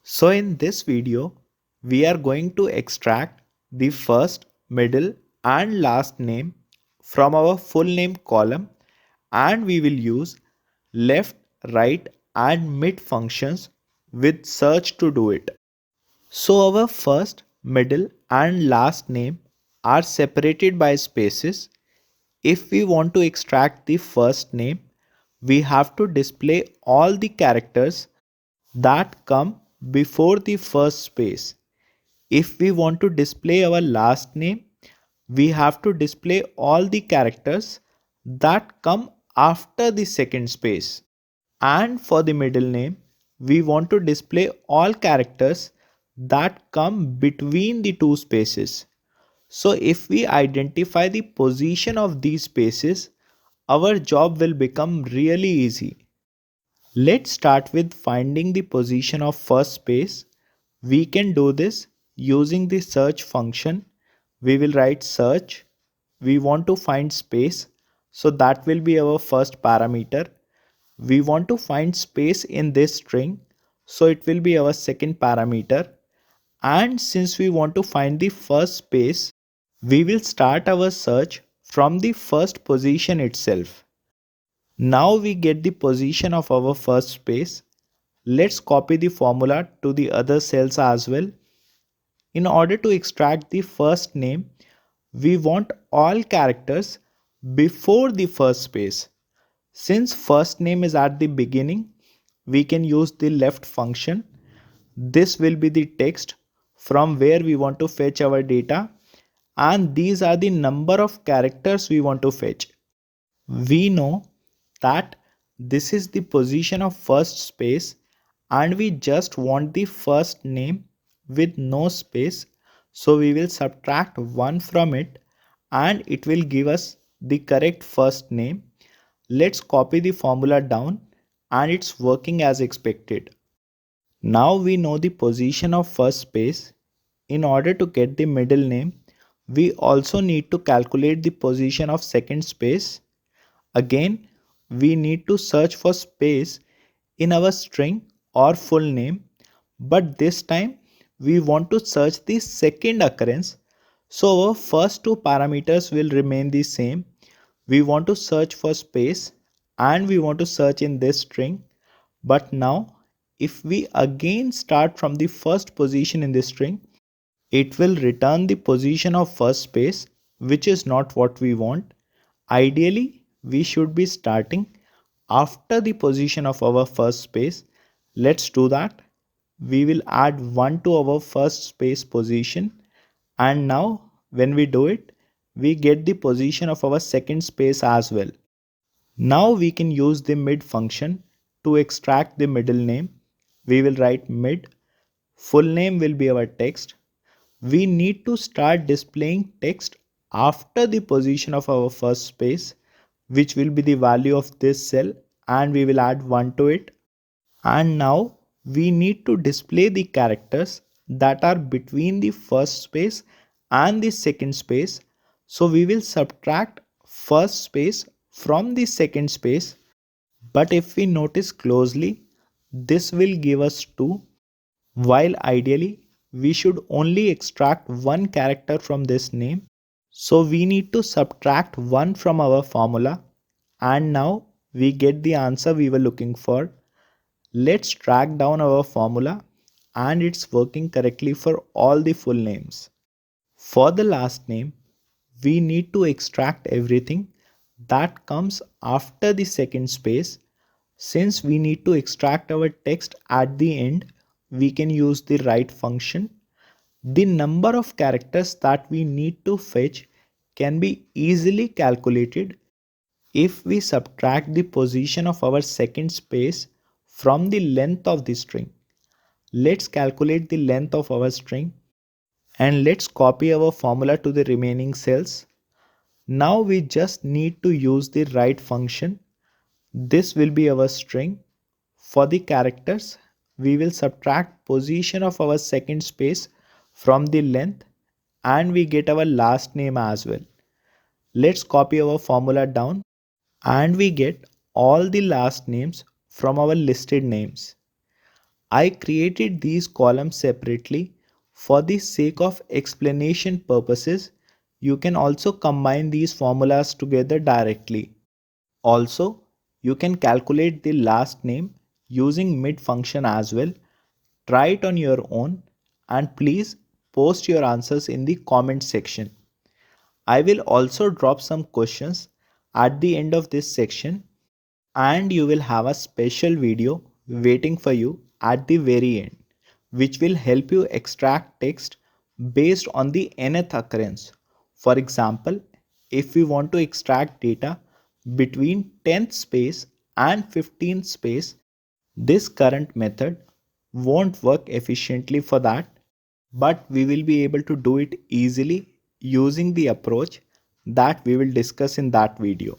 So in this video, we are going to extract the first, middle and last name from our full name column, and we will use left, right and mid functions with search to do it. So our first, middle and last name are separated by spaces. If we want to extract the first name, we have to display all the characters that come before the first space. If we want to display our last name, we have to display all the characters that come after the second space. And for the middle name, we want to display all characters that come between the two spaces. So if we identify the position of these spaces, our job will become really easy. Let's start with finding the position of first space. We can do this using the search function. We will write search. We want to find space, so that will be our first parameter. We want to find space in this string, so it will be our second parameter. And since we want to find the first space, we will start our search from the first position itself. Now we get the position of our first space. Let's copy the formula to the other cells as well. In order to extract the first name, we want all characters before the first space. Since first name is at the beginning, we can use the left function. This will be the text from where we want to fetch our data, and these are the number of characters we want to fetch. We know that this is the position of first space and we just want the first name with no space, so we will subtract 1 from it and it will give us the correct first name. Let's copy the formula down and it's working as expected. Now we know the position of first space. In order to get the middle name, we also need to calculate the position of second space. Again, we need to search for space in our string or full name, but this time we want to search the second occurrence. So our first two parameters will remain the same. We want to search for space and we want to search in this string. But now if we again start from the first position in this string, it will return the position of first space, which is not what we want. Ideally, we should be starting after the position of our first space. Let's do that. We will add 1 to our first space position, and now when we do it, we get the position of our second space as well. Now we can use the mid function to extract the middle name. We will write mid. Full name will be our text. We need to start displaying text after the position of our first space, which will be the value of this cell, and we will add 1 to it. And now we need to display the characters that are between the first space and the second space. So we will subtract first space from the second space. But if we notice closely, this will give us 2, while ideally we should only extract one character from this name. So we need to subtract 1 from our formula, and now we get the answer we were looking for. Let's track down our formula, and it's working correctly for all the full names. For the last name, we need to extract everything that comes after the second space. Since we need to extract our text at the end, we can use the right function. The number of characters that we need to fetch can be easily calculated if we subtract the position of our second space from the length of the string. Let's calculate the length of our string and let's copy our formula to the remaining cells. Now we just need to use the right function. This will be our string. For the characters, we will subtract position of our second space from the length and we get our last name as well. Let's copy our formula down and we get all the last names from our listed names. I created these columns separately for the sake of explanation purposes. You can also combine these formulas together directly. Also, you can calculate the last name using mid function as well. Try it on your own and please post your answers in the comment section. I will also drop some questions at the end of this section, and you will have a special video waiting for you at the very end, which will help you extract text based on the nth occurrence. For example, if we want to extract data between 10th space and 15th space, this current method won't work efficiently for that, but we will be able to do it easily using the approach that we will discuss in that video.